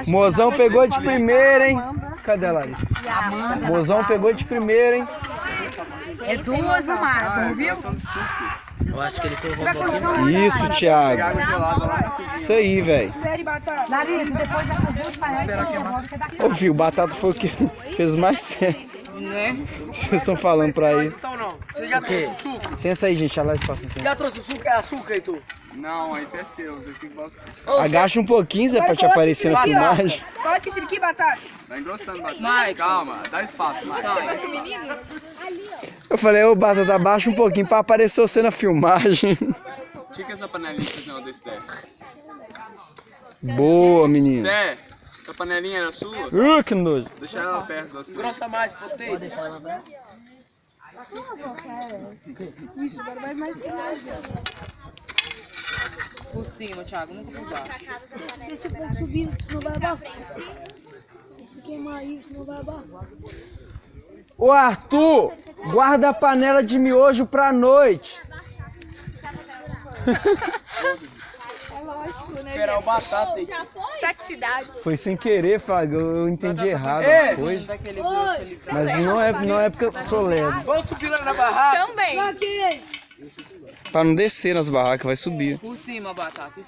Mozão pegou de primeira, hein? Cadê a Larissa? Mozão pegou de primeira, hein? É 2 no máximo, viu? Eu acho que ele foi roubando. Isso, Thiago. Isso aí, velho. Larissa, depois dessas 2 parece. Ô, filho, o Batata foi o que fez mais certo. Né? Vocês estão falando pra aí. Então não. Você já trouxe o suco? Senta aí, gente. A Larissa passa um tempo. Já trouxe o suco? É açúcar, Heitor? Não, esse é seu, você tem que buscar. Agacha um pouquinho, Zé, pra te aparecer na filmagem. Coloca esse aqui, Batata. Tá engrossando, Batata. Mike. Calma, dá espaço, Mike. Eu falei, ô Batata, abaixa um pouquinho pra aparecer você na filmagem. Tica essa panelinha pra cima da Esther. Boa, menino. Esther, essa panelinha era sua? Que nojo. Deixa ela perto de você. Grossa mais, potei. Isso, agora vai mais pra mais. Por cima, Thiago, nunca por baixo. Esse pouco subindo, não vai abafar. Deixa eu queimar isso, não vai abafar. Ô Arthur, guarda a panela de miojo pra noite. É lógico, né? Esperar o batata, Heitor. Taxicidade. Foi sem querer, Fraga, eu entendi errado Ei! a coisa. Daquele grosso ali. Mas não é porque eu sou lerdo. Vamos subir lá na barraca. Também. Pra não descer nas barracas, vai subir. Por cima, batata.